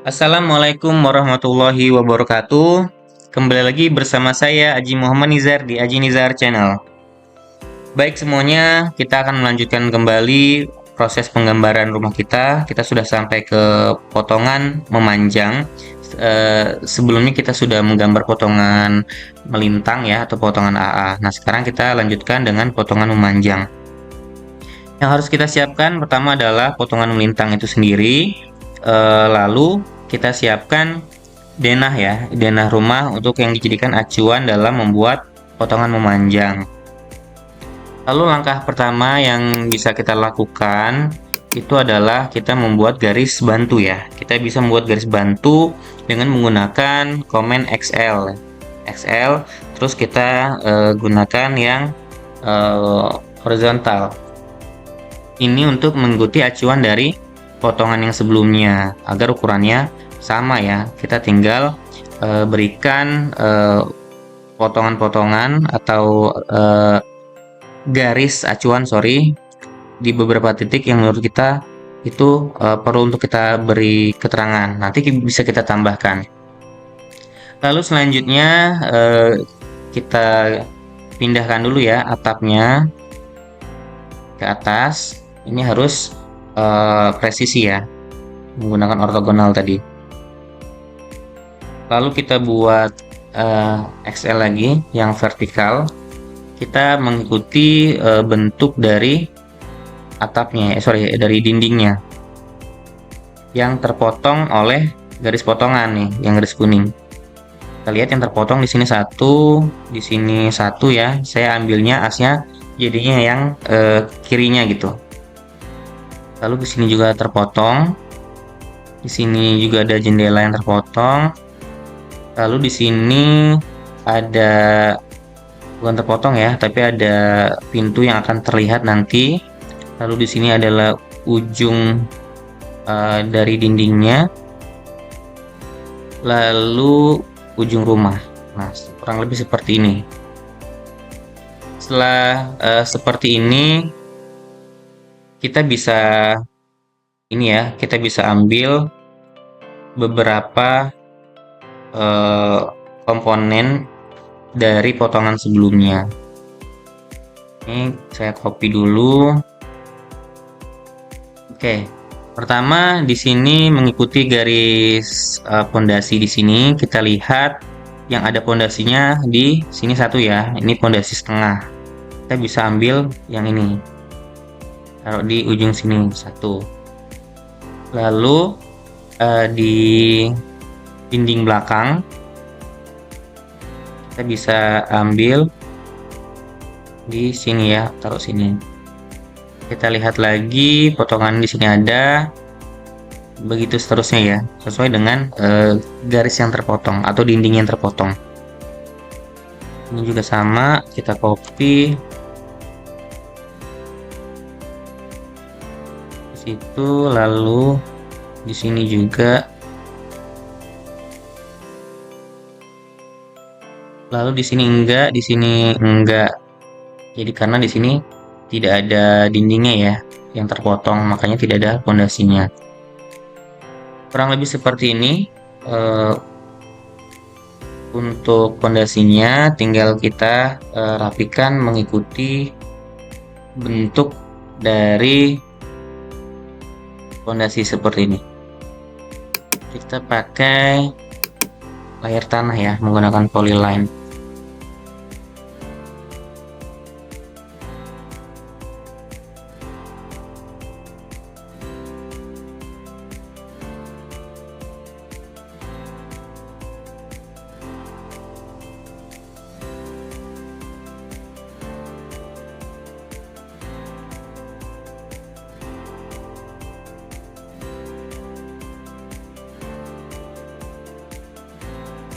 Assalamualaikum warahmatullahi wabarakatuh. Kembali lagi bersama saya Aji Muhammad Nizar di Aji Nizar Channel. Baik semuanya, kita akan melanjutkan kembali proses penggambaran rumah kita. Kita sudah sampai ke potongan memanjang. Sebelumnya kita sudah menggambar potongan melintang ya atau potongan AA. Nah, sekarang kita lanjutkan dengan potongan memanjang. Yang harus kita siapkan pertama adalah potongan melintang itu sendiri. Lalu kita siapkan denah ya, denah rumah untuk yang dijadikan acuan dalam membuat potongan memanjang. Lalu langkah pertama yang bisa kita lakukan itu adalah kita membuat garis bantu ya. Kita bisa membuat garis bantu dengan menggunakan komen XL. XL, terus kita gunakan yang horizontal. Ini untuk mengikuti acuan dari potongan yang sebelumnya agar ukurannya sama ya. Kita tinggal berikan potongan-potongan atau garis acuan di beberapa titik yang menurut kita itu perlu untuk kita beri keterangan. Nanti bisa kita tambahkan. Lalu selanjutnya kita pindahkan dulu ya atapnya ke atas. Ini harus presisi ya, menggunakan ortogonal tadi. Lalu kita buat XL lagi yang vertikal. Kita mengikuti bentuk dari atapnya, dari dindingnya yang terpotong oleh garis potongan nih, yang garis kuning. Kita lihat yang terpotong di sini satu, di sini satu ya. Saya ambilnya asnya jadinya yang kirinya gitu. Lalu di sini juga terpotong. Di sini juga ada jendela yang terpotong. Lalu di sini ada, bukan terpotong ya, tapi ada pintu yang akan terlihat nanti. Lalu di sini adalah ujung dari dindingnya. Lalu ujung rumah. Nah, kurang lebih seperti ini. Setelah seperti ini, kita bisa kita bisa ambil beberapa komponen dari potongan sebelumnya. Ini saya copy dulu. Oke, pertama di sini mengikuti garis pondasi di sini. Kita lihat yang ada pondasinya di sini satu ya. Ini pondasi setengah. Kita bisa ambil yang ini, taruh di ujung sini satu. Lalu di dinding belakang kita bisa ambil di sini ya, taruh sini. Kita lihat lagi potongan di sini ada, begitu seterusnya ya, sesuai dengan garis yang terpotong atau dinding yang terpotong. Ini juga sama, kita copy di situ, lalu di sini juga, lalu di sini enggak, di sini enggak. Jadi karena di sini tidak ada dindingnya ya yang terpotong, makanya tidak ada pondasinya. Kurang lebih seperti ini. Untuk pondasinya tinggal kita rapikan mengikuti bentuk dari pondasi seperti ini. Kita pakai layar tanah ya, menggunakan polyline.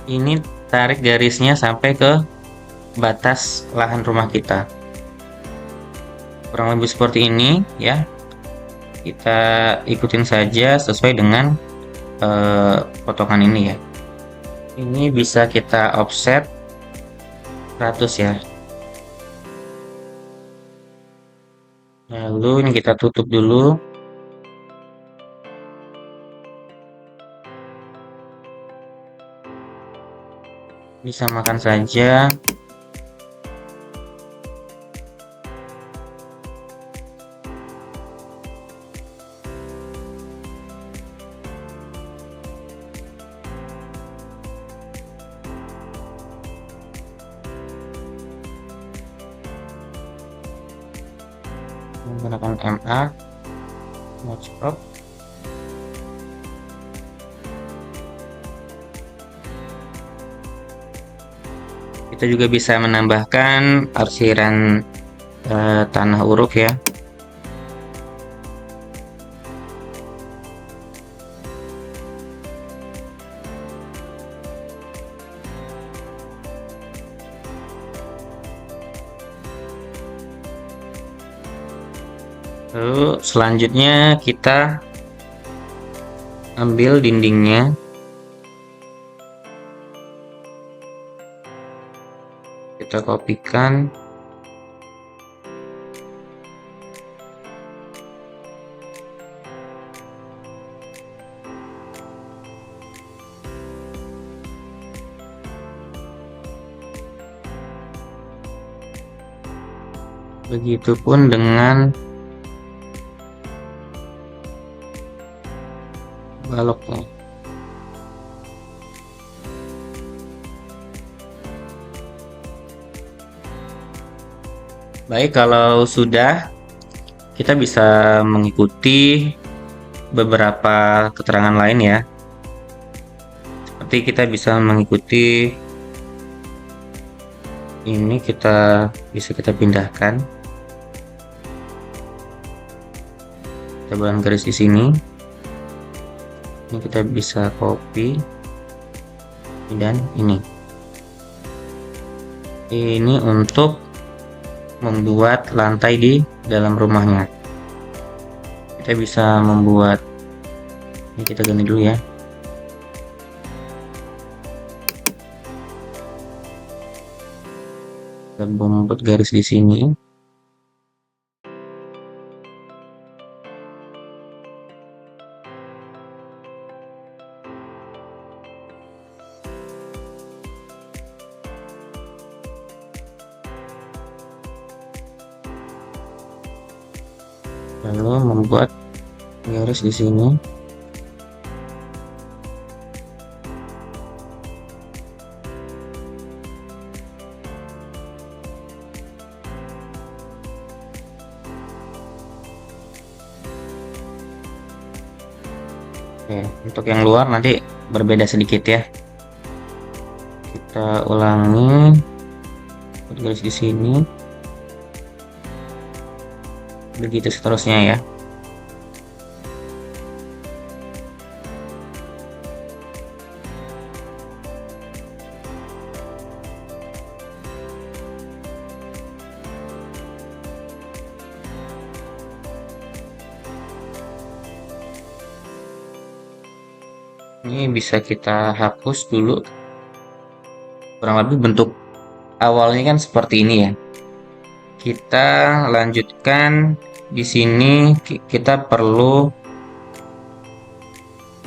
Ini tarik garisnya sampai ke batas lahan rumah kita. Kurang lebih seperti ini ya. Kita ikutin saja sesuai dengan potongan ini ya. Ini bisa kita offset 100 ya. Lalu ini kita tutup dulu. Bisa makan saja. Menggunakan MA Match Prop. Kita juga bisa menambahkan arsiran tanah uruk ya. Lalu selanjutnya kita ambil dindingnya, kita kopikan, begitupun dengan baloknya. Baik, kalau sudah, kita bisa mengikuti beberapa keterangan lain ya. Seperti kita bisa mengikuti ini, bisa kita pindahkan. Kita buat garis di sini. Ini kita bisa copy dan ini untuk membuat lantai di dalam rumahnya. Kita bisa membuat ini, kita ganti dulu ya. Kita membuat garis di sini. Lalu membuat garis di sini. Oke, untuk yang luar nanti berbeda sedikit ya. Kita ulangi, buat garis di sini. Begitu seterusnya ya. Ini bisa kita hapus dulu. Kurang lebih bentuk awalnya kan seperti ini ya. Kita lanjutkan di sini, kita perlu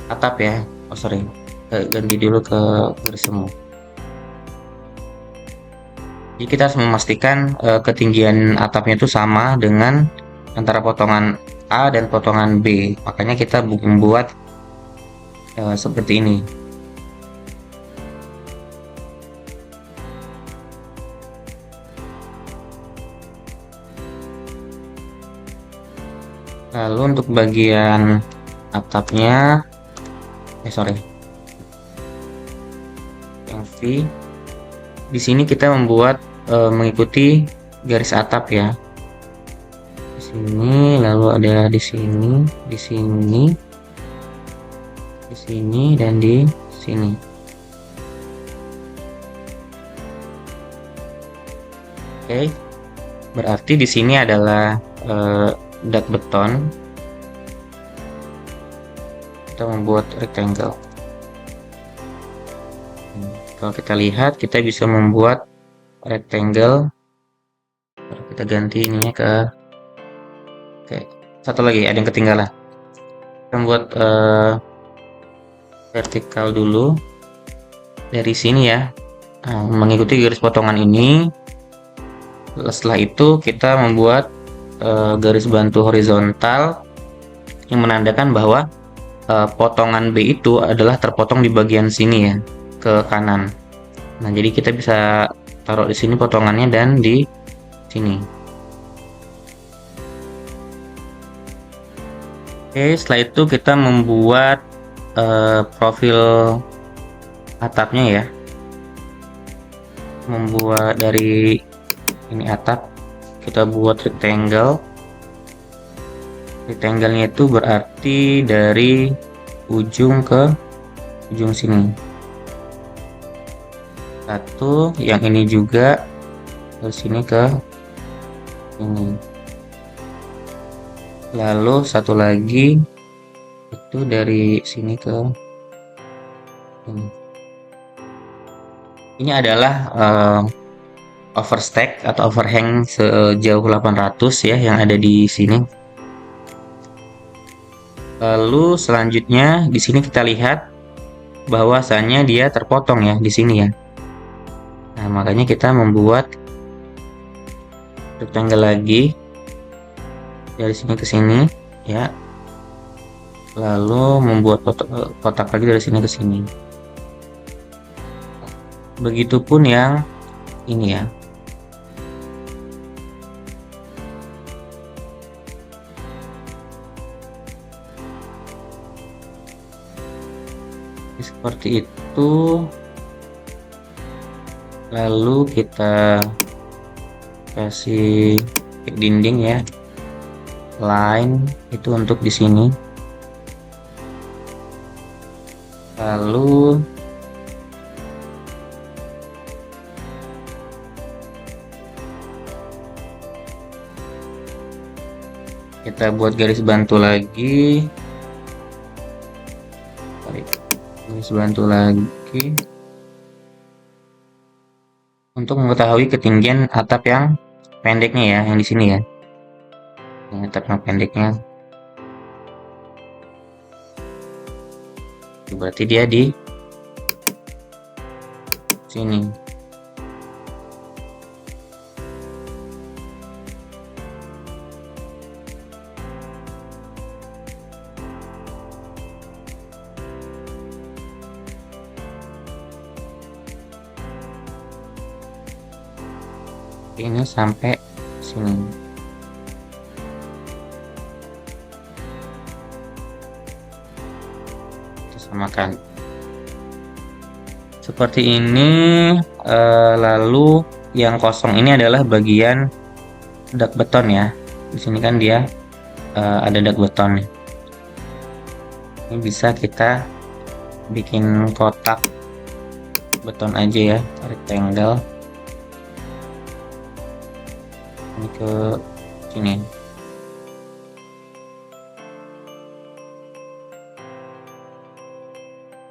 atap ya. Oh sorry, ganti dulu ke garis semu. Jadi kita harus memastikan ketinggian atapnya itu sama dengan antara potongan A dan potongan B. Makanya kita membuat seperti ini. Lalu untuk bagian atapnya, yang V, di sini kita membuat mengikuti garis atap ya. Di sini, lalu ada di sini, di sini, di sini, dan di sini. Oke, berarti di sini adalah dak beton. Kita membuat rectangle. Kalau kita lihat, kita bisa membuat rectangle. Kita ganti ininya ke oke, satu lagi ada yang ketinggalan. Kita membuat vertikal dulu dari sini ya. Nah, mengikuti garis potongan ini, setelah itu kita membuat garis bantu horizontal yang menandakan bahwa potongan B itu adalah terpotong di bagian sini ya, ke kanan. Nah, jadi kita bisa taruh di sini potongannya dan di sini. Oke, setelah itu kita membuat profil atapnya ya. Membuat dari ini atap, kita buat rectangle. Rectangle-nya itu berarti dari ujung ke ujung sini. Satu, yang ini juga dari sini ke ini. Lalu satu lagi itu dari sini ke ini. Ini adalah overstack atau overhang sejauh 800 ya yang ada di sini. Lalu selanjutnya di sini kita lihat bahwasannya dia terpotong ya di sini ya. Nah, makanya kita membuat rectangle lagi dari sini ke sini ya. Lalu membuat kotak lagi dari sini ke sini. Begitupun yang ini ya. Seperti itu. Lalu kita kasih dinding ya, line itu untuk di sini. Lalu kita buat garis bantu lagi, garis bantu lagi untuk mengetahui ketinggian atap yang pendeknya ya, yang di sini ya. Ini atap yang pendeknya. Berarti dia di sini. Ini sampai sini. Kita samakan seperti ini. Lalu yang kosong ini adalah bagian dak beton ya. Di sini kan dia ada dak beton. Ini bisa kita bikin kotak beton aja ya, rectangle. Ini ke sini.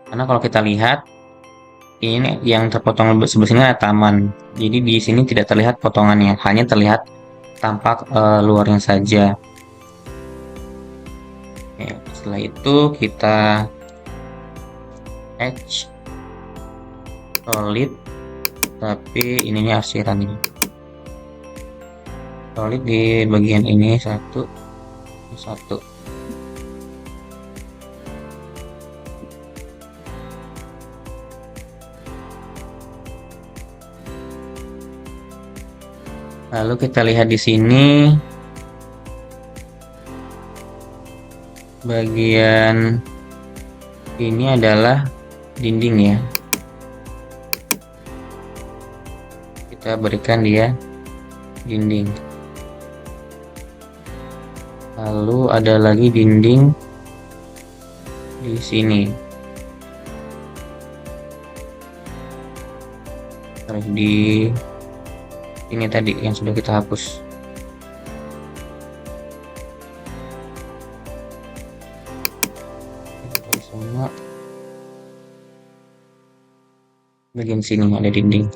Karena kalau kita lihat ini yang terpotong sebelah sini ada taman. Jadi di sini tidak terlihat potongannya, hanya terlihat tampak luarnya saja. Oke, setelah itu kita etch solid, tapi ininya arsiran ini. Solid di bagian ini satu. Lalu kita lihat di sini bagian ini adalah dinding ya. Kita berikan dia dinding. Lalu ada lagi dinding di sini. Di ini tadi yang sudah kita hapus. Semua bagian sini ada dinding.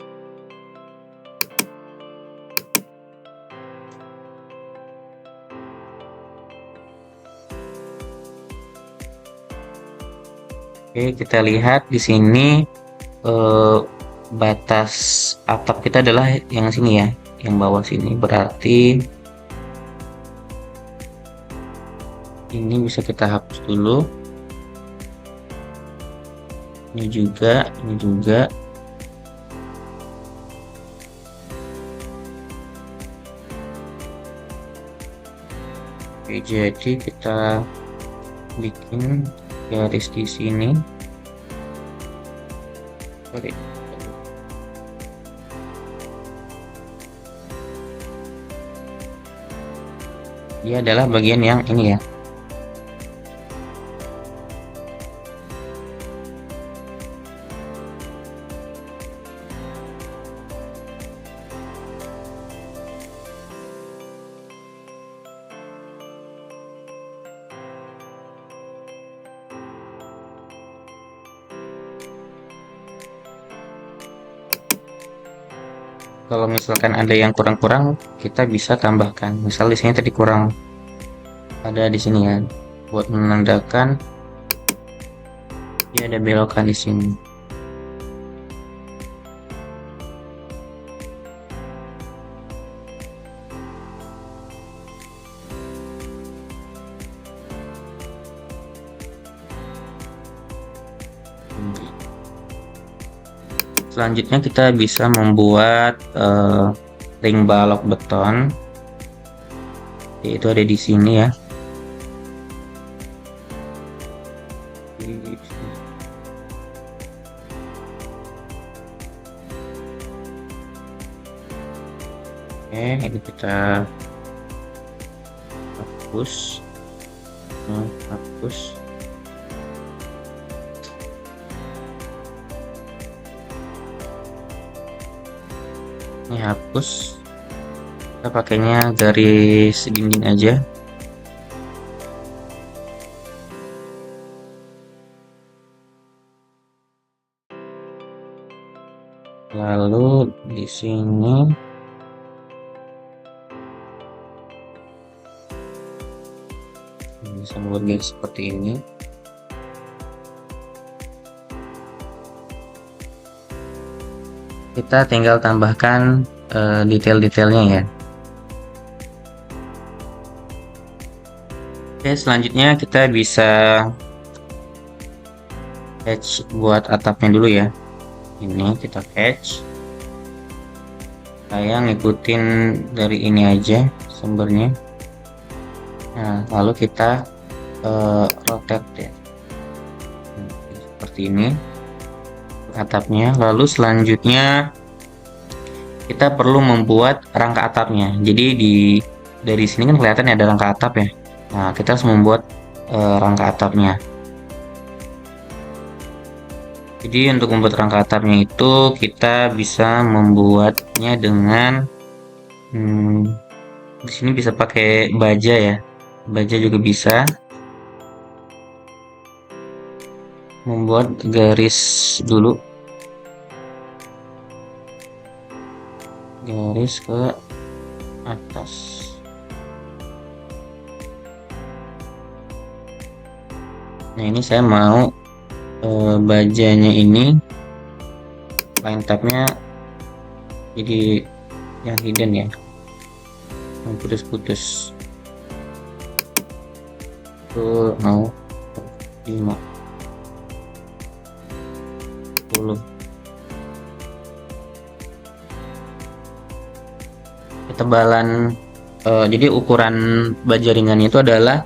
Oke, kita lihat di sini batas atap kita adalah yang sini ya, yang bawah sini. Berarti ini bisa kita hapus dulu. Ini juga, ini juga. Oke, jadi kita bikin garis di sini. Oke. Dia adalah bagian yang ini ya. Kalau misalkan ada yang kurang-kurang, kita bisa tambahkan. Misal di sini tadi kurang, ada di sini ya, buat menandakan dia ada belokan di sini. Selanjutnya kita bisa membuat ring balok beton, yaitu ada di sini ya. Oke, ini kita hapus, hapus. Ini hapus, kita pakainya garis dinding aja. Lalu di sini bisa membuat garis seperti ini. Kita tinggal tambahkan detail-detailnya ya. Oke, selanjutnya kita bisa patch buat atapnya dulu ya. Ini kita patch. Saya ngikutin dari ini aja sumbernya. Nah, lalu kita rotate ya. Seperti ini atapnya. Lalu selanjutnya kita perlu membuat rangka atapnya. Jadi dari sini kan kelihatan ya ada rangka atap ya. Nah, kita harus membuat rangka atapnya. Jadi untuk membuat rangka atapnya itu kita bisa membuatnya dengan di sini bisa pakai baja ya. Baja juga bisa. Membuat garis dulu. Garis ke atas. Nah, ini saya mau bajanya ini line tabnya jadi yang hidden ya, yang putus-putus. Itu mau 50. Ketebalan jadi ukuran baja ringannya itu adalah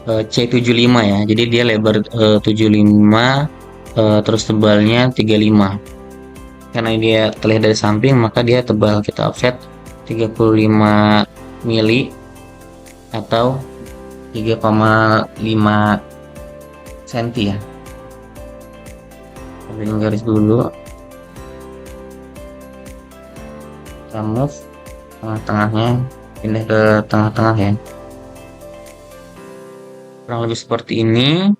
C75 ya. Jadi dia lebar 75, terus tebalnya 35. Karena dia terlihat dari samping, maka dia tebal. Kita offset 35 mili atau 3,5 cm ya. Bikin garis dulu. Kita move tengah-tengahnya, pindah ke tengah-tengah ya. Kurang lebih seperti ini.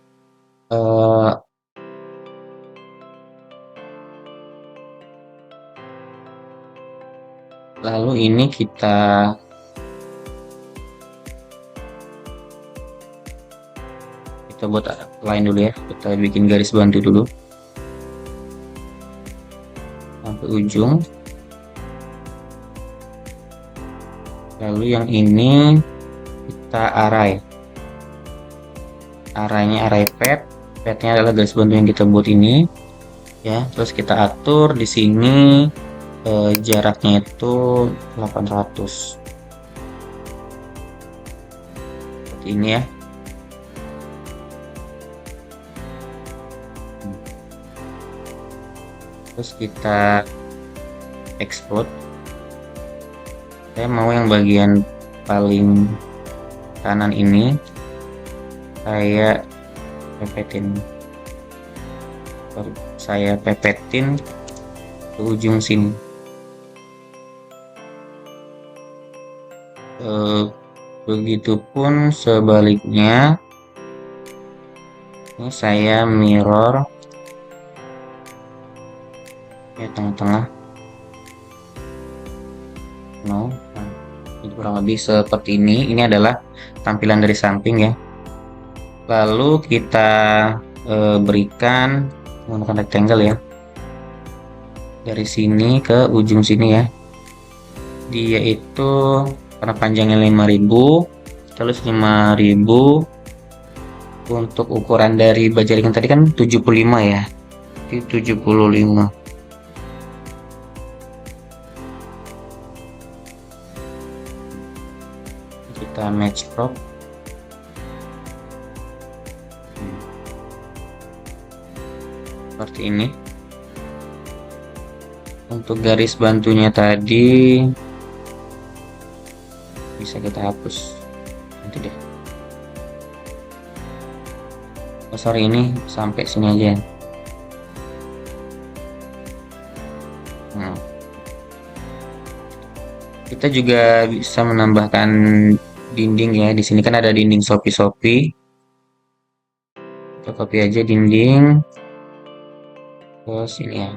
Lalu ini kita buat line dulu ya. Kita bikin garis bantu dulu. ke ujung. Lalu yang ini kita arahnya arai pad. Padnya adalah garis bantu yang kita buat ini ya. Terus kita atur di sini jaraknya itu 800 seperti ini ya. Terus kita export. Saya mau yang bagian paling kanan ini saya pepetin ke ujung sini. Begitupun sebaliknya. Ini saya mirror ya, tengah-tengah. Nah, itu kurang lebih seperti ini. Ini adalah tampilan dari samping ya. Lalu kita berikan menggunakan rectangle ya, dari sini ke ujung sini ya. Dia itu karena panjangnya 5000, terus 5000 untuk ukuran dari baja ringan tadi kan 75 ya. Jadi 75. Kita match crop. Seperti ini. Untuk garis bantunya tadi bisa kita hapus nanti deh. Oh sorry, ini sampai sini aja. Nah, kita juga bisa menambahkan dinding ya. Di sini kan ada dinding Shopee. Kita copy aja dinding ke sini ya,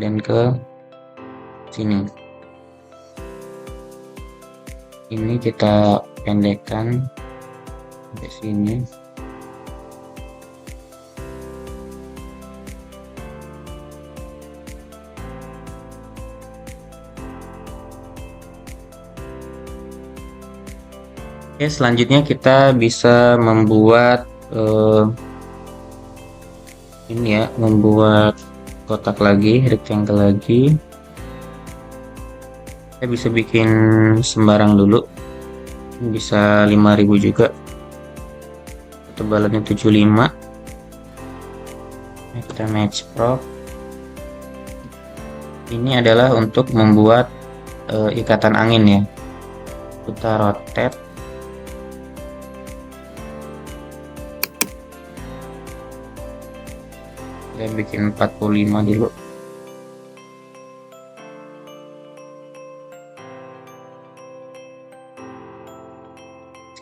dan ke sini. Ini kita pendekkan sampai sini. Oke, selanjutnya kita bisa membuat ini ya, membuat kotak lagi, rectangle lagi. Saya bisa bikin sembarang dulu, bisa 5000 juga, tebalannya 75. Kita match prop. Ini adalah untuk membuat ikatan angin ya. Kita rotate. Saya bikin 45 dulu.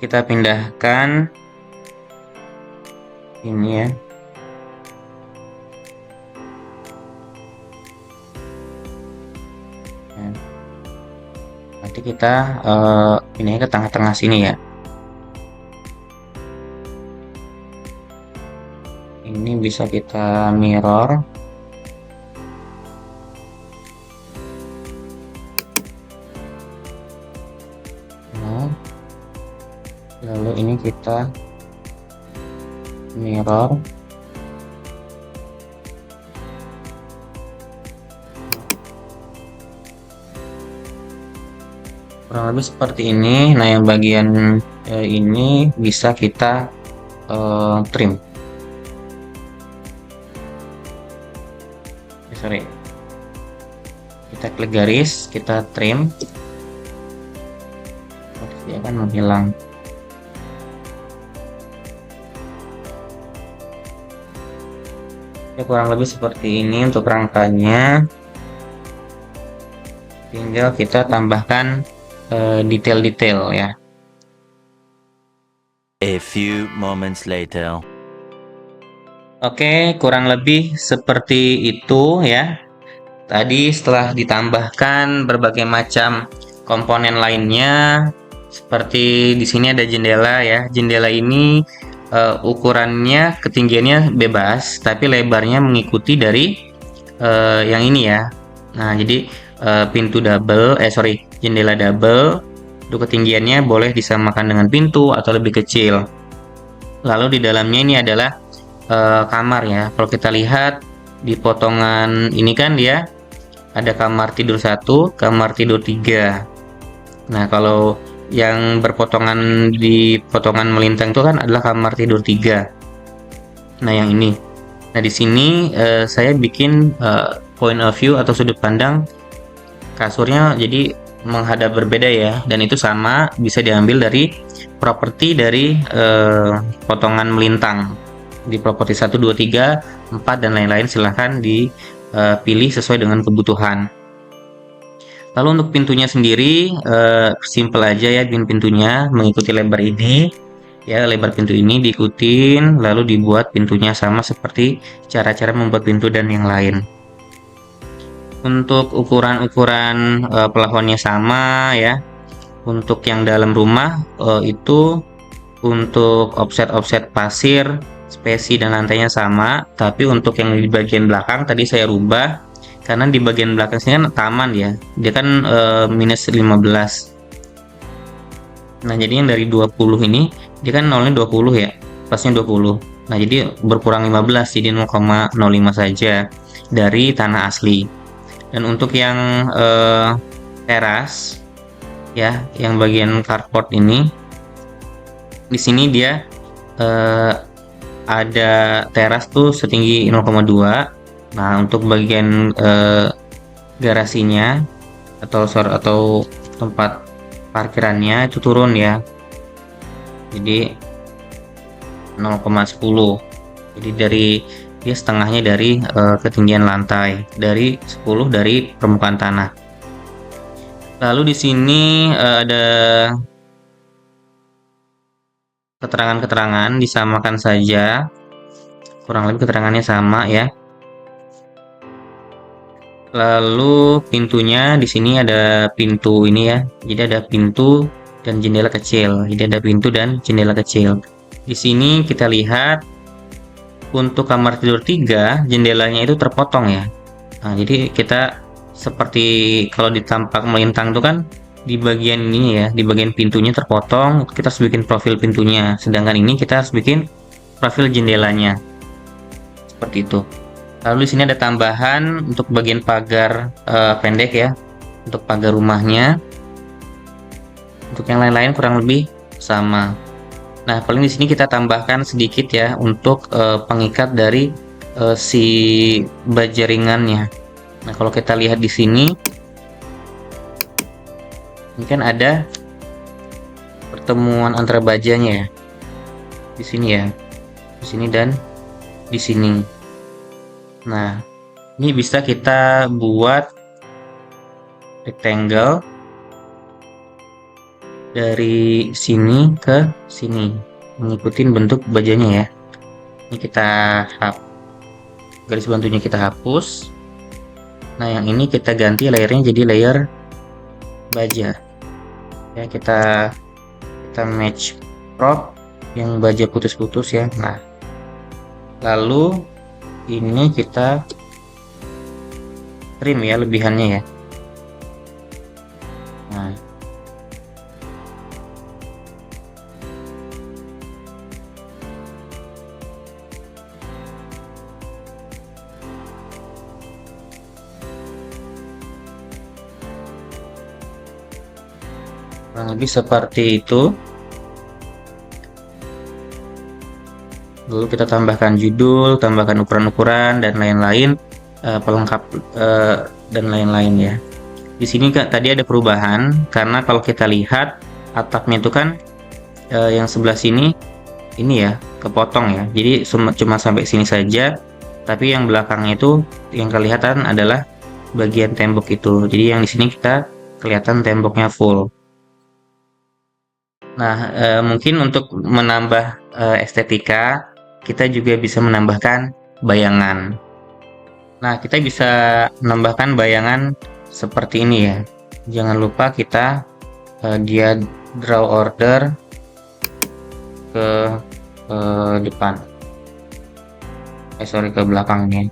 Kita pindahkan ini ya. Nah, nanti kita ini ke tengah-tengah sini ya. Ini bisa kita mirror. Nah, lalu ini kita mirror. Kurang lebih seperti ini. Nah, yang bagian ini bisa kita trim. Sorry, kita klik garis, kita trim, dia akan menghilang. Ya, kurang lebih seperti ini untuk rangkanya. Tinggal kita tambahkan detail-detail ya. A few moments later. Oke, kurang lebih seperti itu ya. Tadi setelah ditambahkan berbagai macam komponen lainnya, seperti di sini ada jendela ya. Jendela ini ukurannya, ketinggiannya bebas, tapi lebarnya mengikuti dari yang ini ya. Nah, jadi jendela double untuk ketinggiannya boleh disamakan dengan pintu atau lebih kecil. Lalu di dalamnya ini adalah kamar ya. Kalau kita lihat di potongan ini kan dia ada kamar tidur 1, kamar tidur 3. Nah, kalau yang berpotongan di potongan melintang itu kan adalah kamar tidur 3. Nah, yang ini. Nah, di sini saya bikin point of view atau sudut pandang kasurnya jadi menghadap berbeda ya, dan itu sama bisa diambil dari properti dari potongan melintang di properti 1, 2, 3, 4 dan lain-lain. Silahkan dipilih sesuai dengan kebutuhan. Lalu untuk pintunya sendiri simple aja ya, pintunya mengikuti lebar ini ya, lebar pintu ini diikutin lalu dibuat pintunya sama seperti cara-cara membuat pintu dan yang lain. Untuk ukuran-ukuran plafonnya sama ya. Untuk yang dalam rumah itu untuk offset pasir, spesi dan lantainya sama, tapi untuk yang di bagian belakang tadi saya rubah karena di bagian belakang sini kan taman ya. Dia kan minus 15. Nah, jadi yang dari 20 ini dia kan nolnya 20 ya. Plusnya 20. Nah, jadi berkurang 15 jadi 0,05 saja dari tanah asli. Dan untuk yang teras ya, yang bagian carport ini di sini dia ada teras tuh setinggi 0,2. Nah, untuk bagian garasinya atau tempat parkirannya itu turun ya. Jadi 0,10. Jadi dia setengahnya dari ketinggian lantai, dari 10 dari permukaan tanah. Lalu di sini ada keterangan-keterangan, disamakan saja. Kurang lebih keterangannya sama ya. Lalu pintunya di sini ada pintu ini ya. Jadi ada pintu dan jendela kecil. Jadi ada pintu dan jendela kecil. Di sini kita lihat untuk kamar tidur 3, jendelanya itu terpotong ya. Nah, jadi kita seperti kalau di tampak melintang itu kan di bagian ini ya, di bagian pintunya terpotong, kita harus bikin profil pintunya. Sedangkan ini kita harus bikin profil jendelanya. Seperti itu. Lalu di sini ada tambahan untuk bagian pagar pendek ya, untuk pagar rumahnya. Untuk yang lain-lain kurang lebih sama. Nah, paling di sini kita tambahkan sedikit ya untuk pengikat dari si baja ringannya. Nah, kalau kita lihat di sini, ini kan ada pertemuan antara bajanya ya. Di sini ya, di sini dan di sini. Nah, ini bisa kita buat rectangle dari sini ke sini, mengikuti bentuk bajanya ya. Ini kita garis bantunya kita hapus. Nah, yang ini kita ganti layernya jadi layer baja. Ya, kita match prop yang baja putus-putus ya. Nah, lalu ini kita trim ya lebihannya ya. Nah, kurang lebih seperti itu. Lalu kita tambahkan judul, tambahkan ukuran-ukuran dan lain-lain, pelengkap dan lain-lain ya. Di sini tadi ada perubahan karena kalau kita lihat atapnya itu kan yang sebelah sini ini ya kepotong ya. Jadi cuma sampai sini saja, tapi yang belakangnya itu yang kelihatan adalah bagian tembok itu. Jadi yang di sini kita kelihatan temboknya full. Nah, mungkin untuk menambah estetika, kita juga bisa menambahkan bayangan. Nah, kita bisa menambahkan bayangan seperti ini ya. Jangan lupa kita dia draw order ke depan. Ke belakangnya.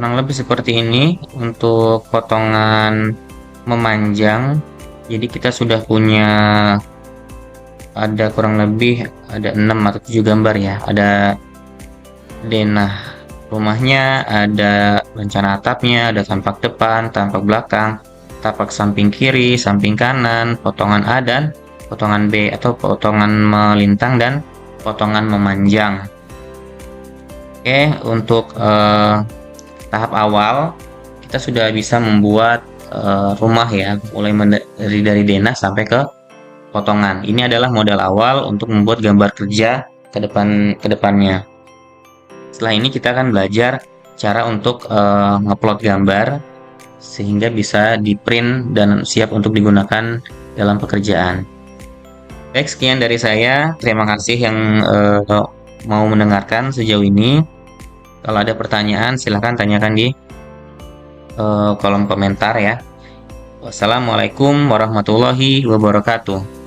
Kurang lebih seperti ini untuk potongan memanjang. Jadi kita sudah punya ada kurang lebih ada 6 atau 7 gambar ya. Ada denah rumahnya, ada rencana atapnya, ada tampak depan, tampak belakang, tapak samping kiri, samping kanan, potongan A dan potongan B atau potongan melintang dan potongan memanjang. Oke, untuk tahap awal kita sudah bisa membuat rumah ya, mulai dari denah sampai ke potongan. Ini adalah modal awal untuk membuat gambar kerja ke depannya. Setelah ini kita akan belajar cara untuk ngeplot gambar sehingga bisa di print dan siap untuk digunakan dalam pekerjaan. Baik, sekian dari saya. Terima kasih yang mau mendengarkan sejauh ini. Kalau ada pertanyaan silahkan tanyakan di kolom komentar ya. Wassalamualaikum warahmatullahi wabarakatuh.